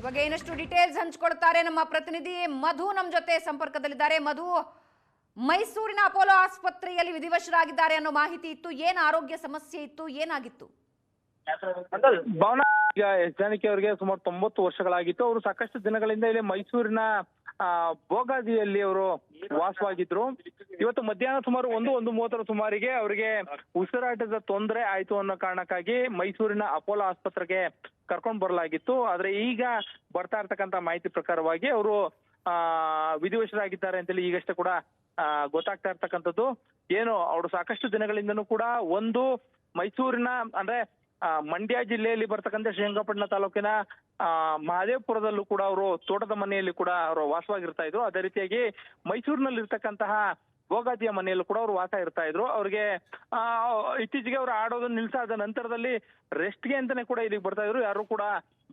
ಈ ಬಗ್ಗೆ ಇನ್ನಷ್ಟು ಡೀಟೇಲ್ಸ್ ಹಂಚಿಕೊಳ್ತಾರೆ ನಮ್ಮ ಪ್ರತಿನಿಧಿ ಮಧು ನಮ್ಮ ಜೊತೆ ಸಂಪರ್ಕದಲ್ಲಿದ್ದಾರೆ. ಮಧು, ಮೈಸೂರಿನ ಅಪೋಲೋ ಆಸ್ಪತ್ರೆಯಲ್ಲಿ ವಿಧಿವಶರಾಗಿದ್ದಾರೆ ಅನ್ನೋ ಮಾಹಿತಿ ಇತ್ತು. ಏನು ಆರೋಗ್ಯ ಸಮಸ್ಯೆ ಇತ್ತು, ಏನಾಗಿತ್ತು? ಭವನ ಈಗ ಎಸ್ ಜಾನಕಿ ಅವರಿಗೆ ಸುಮಾರು 90 ವರ್ಷಗಳಾಗಿತ್ತು. ಅವರು ಸಾಕಷ್ಟು ದಿನಗಳಿಂದ ಇಲ್ಲಿ ಮೈಸೂರಿನ ಬೋಗಾದಿಯಲ್ಲಿ ಅವರು ವಾಸವಾಗಿದ್ರು. ಇವತ್ತು ಮಧ್ಯಾಹ್ನ ಸುಮಾರು 1:30 ಸುಮಾರಿಗೆ ಅವರಿಗೆ ಉಸಿರಾಟದ ತೊಂದರೆ ಆಯ್ತು ಅನ್ನೋ ಕಾರಣಕ್ಕಾಗಿ ಮೈಸೂರಿನ ಅಪೋಲೋ ಆಸ್ಪತ್ರೆಗೆ ಕರ್ಕೊಂಡು ಬರಲಾಗಿತ್ತು. ಆದ್ರೆ ಈಗ ಬರ್ತಾ ಇರ್ತಕ್ಕಂಥ ಮಾಹಿತಿ ಪ್ರಕಾರವಾಗಿ ಅವರು ವಿಧಿವಶರಾಗಿದ್ದಾರೆ ಅಂತೇಳಿ ಈಗಷ್ಟೇ ಕೂಡ ಗೊತ್ತಾಗ್ತಾ ಇರ್ತಕ್ಕಂಥದ್ದು. ಏನು ಅವರು ಸಾಕಷ್ಟು ದಿನಗಳಿಂದನೂ ಕೂಡ ಒಂದು ಮೈಸೂರಿನ ಅಂದ್ರೆ ಮಂಡ್ಯ ಜಿಲ್ಲೆಯಲ್ಲಿ ಬರ್ತಕ್ಕಂಥ ಶ್ರೀರಂಗಪಟ್ಟಣ ತಾಲೂಕಿನ ಮಹದೇವಪುರದಲ್ಲೂ ಕೂಡ ಅವರು ತೋಟದ ಮನೆಯಲ್ಲಿ ಕೂಡ ಅವರು ವಾಸವಾಗಿರ್ತಾ ಇದ್ರು. ಅದೇ ರೀತಿಯಾಗಿ ಮೈಸೂರಿನಲ್ಲಿ ಇರ್ತಕ್ಕಂತಹ ಗೋಗಾದಿಯ ಮನೆಯಲ್ಲೂ ಕೂಡ ಅವರು ವಾಸ ಇರ್ತಾ ಇದ್ರು. ಅವ್ರಿಗೆ ಇತ್ತೀಚೆಗೆ ಅವರು ಆಡೋದನ್ನ ನಿಲ್ಸಾದ ನಂತರದಲ್ಲಿ ರೆಸ್ಟ್ಗೆ ಅಂತಾನೆ ಕೂಡ ಇಲ್ಲಿಗೆ ಬರ್ತಾ ಇದ್ರು. ಯಾರು ಕೂಡ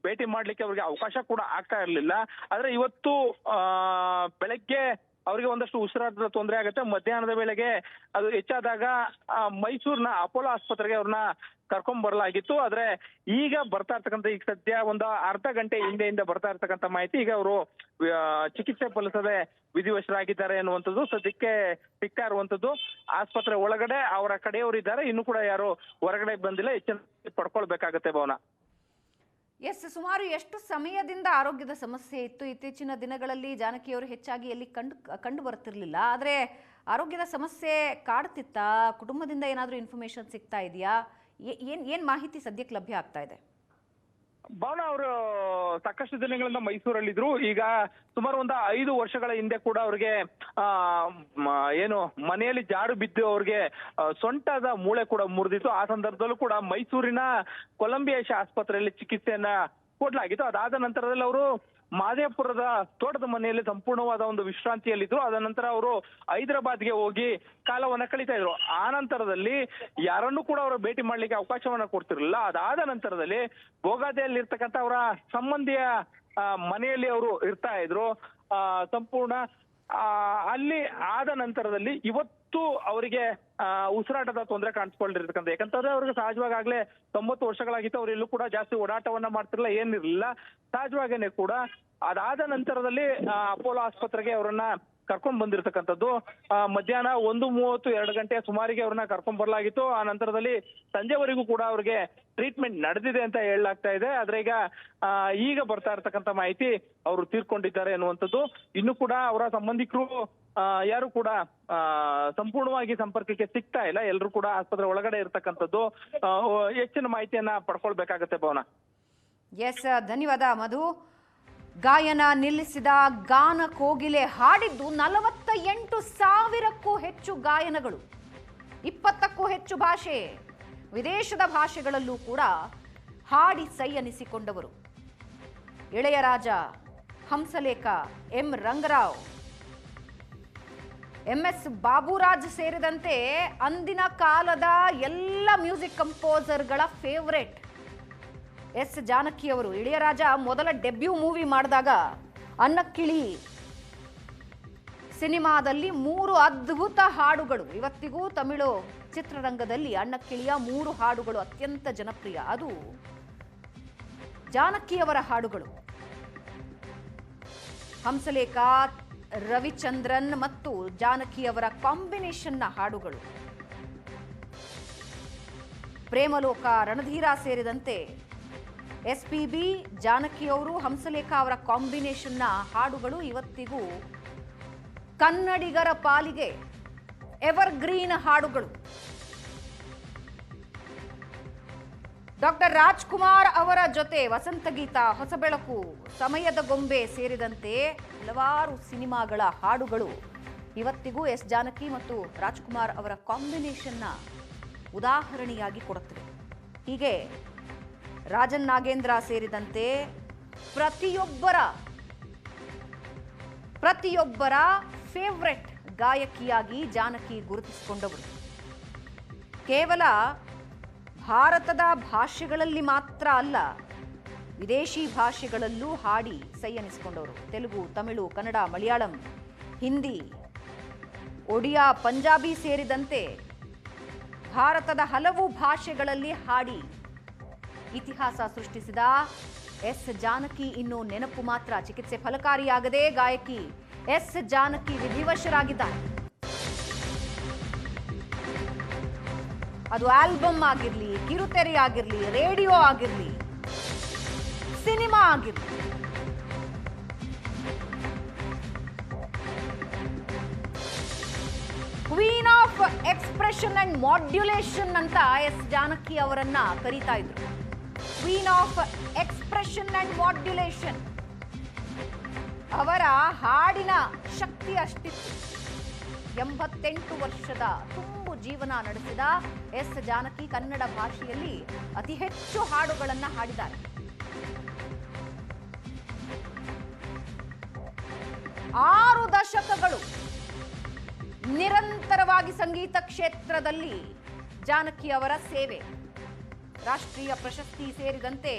ಭೇಟಿ ಮಾಡ್ಲಿಕ್ಕೆ ಅವ್ರಿಗೆ ಅವಕಾಶ ಕೂಡ ಆಗ್ತಾ ಇರ್ಲಿಲ್ಲ. ಆದ್ರೆ ಇವತ್ತು ಬೆಳಗ್ಗೆ ಅವರಿಗೆ ಒಂದಷ್ಟು ಉಸಿರಾಟದ ತೊಂದರೆ ಆಗುತ್ತೆ. ಮಧ್ಯಾಹ್ನದ ವೇಳೆಗೆ ಅದು ಹೆಚ್ಚಾದಾಗ ಮೈಸೂರಿನ ಅಪೋಲೋ ಆಸ್ಪತ್ರೆಗೆ ಅವ್ರನ್ನ ಕರ್ಕೊಂಡ್ ಬರಲಾಗಿತ್ತು. ಆದ್ರೆ ಈಗ ಬರ್ತಾ ಇರ್ತಕ್ಕಂಥ ಈಗ ಸದ್ಯ ಒಂದು ಅರ್ಧ ಗಂಟೆ ಹಿಂದೆಯಿಂದ ಬರ್ತಾ ಇರ್ತಕ್ಕಂಥ ಮಾಹಿತಿ, ಈಗ ಅವರು ಚಿಕಿತ್ಸೆ ಫಲಿಸದೆ ವಿಧಿವಶರಾಗಿದ್ದಾರೆ ಅನ್ನುವಂಥದ್ದು ಸದ್ಯಕ್ಕೆ ಸಿಗ್ತಾ ಇರುವಂತದ್ದು. ಆಸ್ಪತ್ರೆ ಒಳಗಡೆ ಅವರ ಕಡೆಯವರು ಇದ್ದಾರೆ, ಇನ್ನು ಕೂಡ ಯಾರು ಹೊರಗಡೆ ಬಂದಿಲ್ಲ. ಎಚ್ಚರಿಕೆ ಪಡ್ಕೊಳ್ಬೇಕಾಗತ್ತೆ ಭವನ. ಎಸ್, ಸುಮಾರು ಎಷ್ಟು ಸಮಯದಿಂದ ಆರೋಗ್ಯದ ಸಮಸ್ಯೆ ಇತ್ತು? ಇತ್ತೀಚಿನ ದಿನಗಳಲ್ಲಿ ಜಾನಕಿಯವರು ಹೆಚ್ಚಾಗಿ ಎಲ್ಲಿ ಕಂಡು ಬರ್ತಿರ್ಲಿಲ್ಲ, ಆದ್ರೆ ಆರೋಗ್ಯದ ಸಮಸ್ಯೆ ಕಾಡ್ತಿತ್ತಾ? ಕುಟುಂಬದಿಂದ ಏನಾದರೂ ಇನ್ಫಾರ್ಮೇಶನ್ ಸಿಗ್ತಾ ಇದೆಯಾ? ಏನ್ ಮಾಹಿತಿ ಸದ್ಯಕ್ಕೆ ಲಭ್ಯ ಆಗ್ತಾ ಇದೆ? ಭವನ ಅವರು ಸಾಕಷ್ಟು ದಿನಗಳಿಂದ ಮೈಸೂರಲ್ಲಿದ್ರು. ಈಗ ಸುಮಾರು ಒಂದು 5 ವರ್ಷಗಳ ಹಿಂದೆ ಕೂಡ ಅವ್ರಿಗೆ ಏನು ಮನೆಯಲ್ಲಿ ಜಾಡು ಬಿದ್ದು ಅವ್ರಿಗೆ ಸೊಂಟದ ಮೂಳೆ ಕೂಡ ಮುರಿದಿತ್ತು. ಆ ಸಂದರ್ಭದಲ್ಲೂ ಕೂಡ ಮೈಸೂರಿನ ಕೊಲಂಬಿಯಾ ಆಸ್ಪತ್ರೆಯಲ್ಲಿ ಚಿಕಿತ್ಸೆಯನ್ನ ಕೊಡ್ಲಾಗಿತ್ತು. ಅದಾದ ನಂತರದಲ್ಲಿ ಅವರು ಮಹದೇವಪುರದ ತೋಟದ ಮನೆಯಲ್ಲಿ ಸಂಪೂರ್ಣವಾದ ಒಂದು ವಿಶ್ರಾಂತಿಯಲ್ಲಿದ್ರು. ಅದ ನಂತರ ಅವರು ಹೈದರಾಬಾದ್ಗೆ ಹೋಗಿ ಕಾಲವನ್ನ ಕಳೀತಾ ಇದ್ರು. ಆ ನಂತರದಲ್ಲಿ ಯಾರನ್ನೂ ಕೂಡ ಅವರು ಭೇಟಿ ಮಾಡ್ಲಿಕ್ಕೆ ಅವಕಾಶವನ್ನ ಕೊಡ್ತಿರ್ಲಿಲ್ಲ. ಅದಾದ ನಂತರದಲ್ಲಿ ಬೋಗಾದಿಯಲ್ಲಿ ಇರ್ತಕ್ಕಂಥ ಅವರ ಸಂಬಂಧಿಯ ಮನೆಯಲ್ಲಿ ಅವರು ಇರ್ತಾ ಇದ್ರು ಸಂಪೂರ್ಣ. ಅಲ್ಲಿ ಆದ ನಂತರದಲ್ಲಿ ಇವತ್ತು ಅವರಿಗೆ ಉಸಿರಾಟದ ತೊಂದರೆ ಕಾಣಿಸ್ಕೊಂಡಿರ್ತಕ್ಕಂಥ, ಯಾಕಂತಂದ್ರೆ ಅವ್ರಿಗೆ ಸಹಜವಾಗಲೇ 90 ವರ್ಷಗಳಾಗಿತ್ತು. ಅವ್ರು ಎಲ್ಲೂ ಕೂಡ ಜಾಸ್ತಿ ಓಡಾಟವನ್ನ ಮಾಡ್ತಿರ್ಲಿಲ್ಲ, ಏನಿರ್ಲಿಲ್ಲ. ಸಹಜವಾಗೇನೆ ಕೂಡ ಅದಾದ ನಂತರದಲ್ಲಿ ಅಪೋಲೋ ಆಸ್ಪತ್ರೆಗೆ ಅವರನ್ನ ಕರ್ಕೊಂಡ್ ಬಂದಿರತಕ್ಕಂಥದ್ದು. ಮಧ್ಯಾಹ್ನ 1:30 2 ಗಂಟೆ ಸುಮಾರಿಗೆ ಅವ್ರನ್ನ ಕರ್ಕೊಂಡ್ ಬರ್ಲಾಗಿತ್ತು. ಆ ನಂತರದಲ್ಲಿ ಸಂಜೆವರೆಗೂ ಕೂಡ ಅವ್ರಿಗೆ ಟ್ರೀಟ್ಮೆಂಟ್ ನಡೆದಿದೆ ಅಂತ ಹೇಳಲಾಗ್ತಾ ಇದೆ. ಆದ್ರೆ ಈಗ ಬರ್ತಾ ಇರ್ತಕ್ಕಂಥ ಮಾಹಿತಿ ಅವರು ತೀರ್ಕೊಂಡಿದ್ದಾರೆ ಅನ್ನುವಂಥದ್ದು. ಇನ್ನು ಕೂಡ ಅವರ ಸಂಬಂಧಿಕರು ಯಾರು ಕೂಡ ಸಂಪೂರ್ಣವಾಗಿ ಸಂಪರ್ಕಕ್ಕೆ ಸಿಗ್ತಾ ಇಲ್ಲ. ಎಲ್ಲರೂ ಕೂಡ ಆಸ್ಪತ್ರೆ ಒಳಗಡೆ ಇರ್ತಕ್ಕಂಥದ್ದು. ಹೆಚ್ಚಿನ ಮಾಹಿತಿಯನ್ನ ಪಡ್ಕೊಳ್ಬೇಕಾಗತ್ತೆ ಭವನ. ಎಸ್, ಧನ್ಯವಾದ ಮಧು. ಗಾಯನ ನಿಲ್ಲಿಸಿದ ಗಾನ ಕೋಗಿಲೆ ಹಾಡಿದ್ದು 48,000ಕ್ಕೂ ಹೆಚ್ಚು ಗಾಯನಗಳು, 20ಕ್ಕೂ ಹೆಚ್ಚು ಭಾಷೆ, ವಿದೇಶದ ಭಾಷೆಗಳಲ್ಲೂ ಕೂಡ ಹಾಡಿ ಸೈ ಅನ್ನಿಸಿಕೊಂಡವರು. ಇಳೆಯರಾಜ, ಹಂಸಲೇಖ, ಎಂ ರಂಗರಾವ್, MS ಬಾಬುರಾಜ್ ಸೇರಿದಂತೆ ಅಂದಿನ ಕಾಲದ ಎಲ್ಲ ಮ್ಯೂಸಿಕ್ ಕಂಪೋಸರ್ಗಳ ಫೇವರೇಟ್ ಎಸ್ ಜಾನಕಿಯವರು. ಇಳೆಯರಾಜ ಮೊದಲ ಡೆಬ್ಯೂ ಮೂವಿ ಮಾಡಿದಾಗ ಅನ್ನಕ್ಕಿಳಿ ಸಿನಿಮಾದಲ್ಲಿ 3 ಅದ್ಭುತ ಹಾಡುಗಳು, ಇವತ್ತಿಗೂ ತಮಿಳು ಚಿತ್ರರಂಗದಲ್ಲಿ ಅನ್ನಕ್ಕಿಳಿಯ 3 ಹಾಡುಗಳು ಅತ್ಯಂತ ಜನಪ್ರಿಯ. ಅದು ಜಾನಕಿಯವರ ಹಾಡುಗಳು. ಹಂಸಲೇಖ, ರವಿಚಂದ್ರನ್ ಮತ್ತು ಜಾನಕಿಯವರ ಕಾಂಬಿನೇಷನ್ನ ಹಾಡುಗಳು. ಪ್ರೇಮಲೋಕ, ರಣಧೀರ ಸೇರಿದಂತೆ SPB, ಜಾನಕಿಯವರು, ಹಂಸಲೇಖ ಅವರ ಕಾಂಬಿನೇಷನ್ನ ಹಾಡುಗಳು ಇವತ್ತಿಗೂ ಕನ್ನಡಿಗರ ಪಾಲಿಗೆ ಎವರ್ಗ್ರೀನ್ ಹಾಡುಗಳು. ಡಾಕ್ಟರ್ ರಾಜ್ಕುಮಾರ್ ಅವರ ಜೊತೆ ವಸಂತಗೀತ, ಹೊಸಬೆಳಕು, ಸಮಯದ ಗೊಂಬೆ ಸೇರಿದಂತೆ ಹಲವಾರು ಸಿನಿಮಾಗಳ ಹಾಡುಗಳು ಇವತ್ತಿಗೂ ಎಸ್ ಜಾನಕಿ ಮತ್ತು ರಾಜ್ಕುಮಾರ್ ಅವರ ಕಾಂಬಿನೇಷನ್ನ ಉದಾಹರಣೆಯಾಗಿ ಕೊಡುತ್ತವೆ. ಹೀಗೆ ರಾಜನ್ ನಾಗೇಂದ್ರ ಸೇರಿದಂತೆ ಪ್ರತಿಯೊಬ್ಬರ ಫೇವ್ರೆಟ್ ಗಾಯಕಿಯಾಗಿ ಜಾನಕಿ ಗುರುತಿಸಿಕೊಂಡವರು. ಕೇವಲ ಭಾರತದ ಭಾಷೆಗಳಲ್ಲಿ ಮಾತ್ರ ಅಲ್ಲ, ವಿದೇಶಿ ಭಾಷೆಗಳಲ್ಲೂ ಹಾಡಿ ಸೈ ಅನ್ನಿಸಿಕೊಂಡವರು. ತೆಲುಗು, ತಮಿಳು, ಕನ್ನಡ, ಮಲಯಾಳಂ, ಹಿಂದಿ, ಒಡಿಯಾ, ಪಂಜಾಬಿ ಸೇರಿದಂತೆ ಭಾರತದ ಹಲವು ಭಾಷೆಗಳಲ್ಲಿ ಹಾಡಿ ಇತಿಹಾಸ ಸೃಷ್ಟಿಸಿದ ಎಸ್ ಜಾನಕಿ ಇನ್ನು ನೆನಪು ಮಾತ್ರ. ಚಿಕಿತ್ಸೆ ಫಲಕಾರಿಯಾಗದೆ ಗಾಯಕಿ ಎಸ್ ಜಾನಕಿ ವಿಧಿವಶರಾಗಿದ್ದಾರೆ. ಅದು ಆಲ್ಬಮ್ ಆಗಿರ್ಲಿ, ಕಿರುತೆರೆ ಆಗಿರ್ಲಿ, ರೇಡಿಯೋ ಆಗಿರ್ಲಿ, ಸಿನಿಮಾ ಆಗಿರ್ಲಿ, queen of expression and modulation ಅಂತ ಎಸ್ ಜಾನಕಿ ಅವರನ್ನ ಕರೀತಾ ಇದ್ರು. Queen of expression and modulation. ಅವರ ಹಾಡಿನ ಶಕ್ತಿ ಅಷ್ಟಿತ್ತು. 88 ವರ್ಷದ ತುಂಬು ಜೀವನ ನಡೆಸಿದ ಎಸ್ ಜಾನಕಿ ಕನ್ನಡ ಭಾಷೆಯಲ್ಲಿ ಅತಿ ಹೆಚ್ಚು ಹಾಡುಗಳನ್ನ ಹಾಡಿದ್ದಾರೆ. 6 ದಶಕಗಳು ನಿರಂತರವಾಗಿ ಸಂಗೀತ ಕ್ಷೇತ್ರದಲ್ಲಿ ಜಾನಕಿ ಅವರ ಸೇವೆ. ರಾಷ್ಟ್ರೀಯ ಪ್ರಶಸ್ತಿ ಸೇರಿದಂತೆ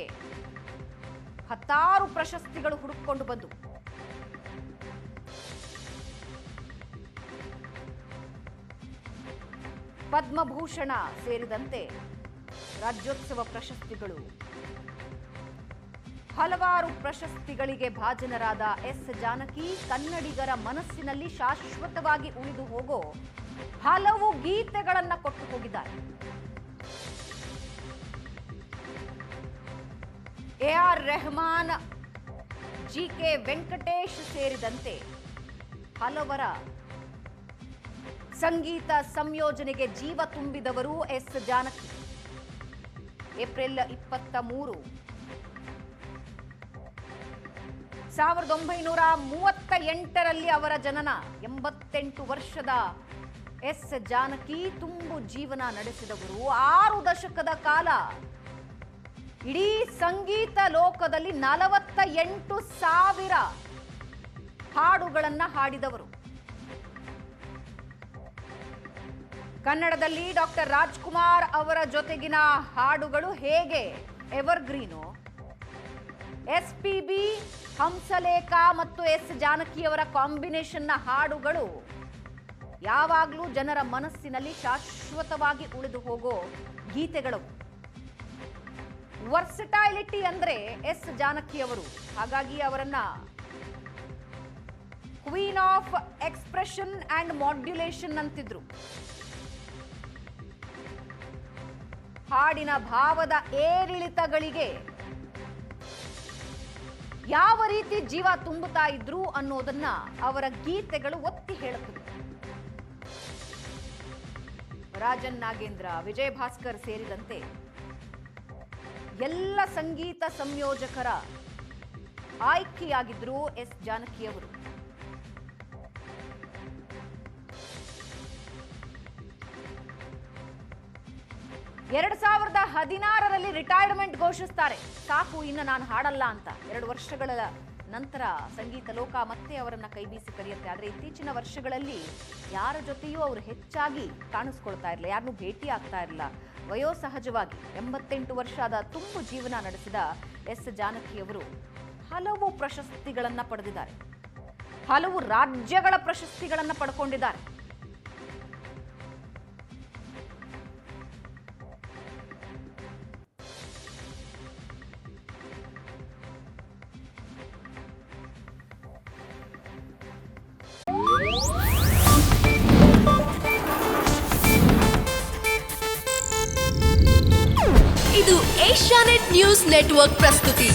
10 ಪ್ರಶಸ್ತಿಗಳು ಹುಡುಕಿಕೊಂಡು ಬಂದು ಪದ್ಮಭೂಷಣ ಸೇರಿದಂತೆ ರಾಜ್ಯೋತ್ಸವ ಪ್ರಶಸ್ತಿಗಳು, ಹಲವಾರು ಪ್ರಶಸ್ತಿಗಳಿಗೆ ಭಾಜನರಾದ ಎಸ್ ಜಾನಕಿ ಕನ್ನಡಿಗರ ಮನಸ್ಸಿನಲ್ಲಿ ಶಾಶ್ವತವಾಗಿ ಉಳಿದು ಹೋಗೋ ಹಲವು ಗೀತೆಗಳನ್ನ ಕೊಟ್ಟು ಹೋಗಿದ್ದಾರೆ. AR ರೆಹಮಾನ್, GK ವೆಂಕಟೇಶ್ ಸೇರಿದಂತೆ ಹಲವರ ಸಂಗೀತ ಸಂಯೋಜನೆಗೆ ಜೀವ ತುಂಬಿದವರು ಎಸ್ ಜಾನಕಿ. ಏಪ್ರಿಲ್ 23, 1938ರಲ್ಲಿ ಅವರ ಜನನ. 88 ವರ್ಷದ ಎಸ್ ಜಾನಕಿ ತುಂಬು ಜೀವನ ನಡೆಸಿದವರು. 6 ದಶಕದ ಕಾಲ ಇಡೀ ಸಂಗೀತ ಲೋಕದಲ್ಲಿ 48,000 ಹಾಡುಗಳನ್ನ ಹಾಡಿದವರು. ಕನ್ನಡದಲ್ಲಿ ಡಾಕ್ಟರ್ ರಾಜ್ಕುಮಾರ್ ಅವರ ಜೊತೆಗಿನ ಹಾಡುಗಳು ಹೇಗೆ ಎವರ್ಗ್ರೀನು, SPB, ಹಂಸಲೇಖ ಮತ್ತು ಎಸ್ ಜಾನಕಿ ಅವರ ಕಾಂಬಿನೇಷನ್ನ ಹಾಡುಗಳು ಯಾವಾಗಲೂ ಜನರ ಮನಸ್ಸಿನಲ್ಲಿ ಶಾಶ್ವತವಾಗಿ ಉಳಿದು ಹೋಗೋ ಗೀತೆಗಳು. ವರ್ಸಟೈಲಿಟಿ ಅಂದ್ರೆ ಎಸ್ ಜಾನಕಿ ಅವರು. ಹಾಗಾಗಿ ಅವರನ್ನ queen of expression and modulation ಅಂತಿದ್ರು. ಹಾಡಿನ ಭಾವದ ಏರಿಳಿತಗಳಿಗೆ ಯಾವ ರೀತಿ ಜೀವ ತುಂಬುತ್ತಾ ಇದ್ರು ಅನ್ನೋದನ್ನ ಅವರ ಗೀತೆಗಳು ಒತ್ತಿ ಹೇಳುತ್ತವೆ. ರಾಜನ್ ನಾಗೇಂದ್ರ, ವಿಜಯ್ ಭಾಸ್ಕರ್ ಸೇರಿದಂತೆ ಎಲ್ಲ ಸಂಗೀತ ಸಂಯೋಜಕರ ಆಯ್ಕೆಯಾಗಿದ್ರು ಎಸ್ ಜಾನಕಿ ಅವರು. ಎರಡು 2016ರಲ್ಲಿ ರಿಟೈರ್ಮೆಂಟ್ ಘೋಷಿಸ್ತಾರೆ. ಸಾಕು, ಇನ್ನು ನಾನು ಹಾಡಲ್ಲ ಅಂತ. 2 ವರ್ಷಗಳ ನಂತರ ಸಂಗೀತ ಲೋಕ ಮತ್ತೆ ಅವರನ್ನ ಕೈಬೀಸಿ ಕರೆಯುತ್ತೆ. ಆದರೆ ಇತ್ತೀಚಿನ ವರ್ಷಗಳಲ್ಲಿ ಯಾರ ಜೊತೆಯೂ ಅವರು ಹೆಚ್ಚಾಗಿ ಕಾಣಿಸ್ಕೊಳ್ತಾ ಇರಲಿಲ್ಲ, ಯಾರನ್ನೂ ಭೇಟಿ ಆಗ್ತಾ ಇರಲಿಲ್ಲ. ವಯೋಸಹಜವಾಗಿ 88 ವರ್ಷದ ತುಂಬು ಜೀವನ ನಡೆಸಿದ ಎಸ್ ಜಾನಕಿ ಅವರು ಹಲವು ಪ್ರಶಸ್ತಿಗಳನ್ನ ಪಡೆದಿದ್ದಾರೆ. ಹಲವು ರಾಜ್ಯಗಳ ಪ್ರಶಸ್ತಿಗಳನ್ನ ಪಡ್ಕೊಂಡಿದ್ದಾರೆ. ಇದು ಏಷ್ಯಾನೆಟ್ ನ್ಯೂಸ್ ನೆಟ್ವರ್ಕ್ ಪ್ರಸ್ತುತಿ.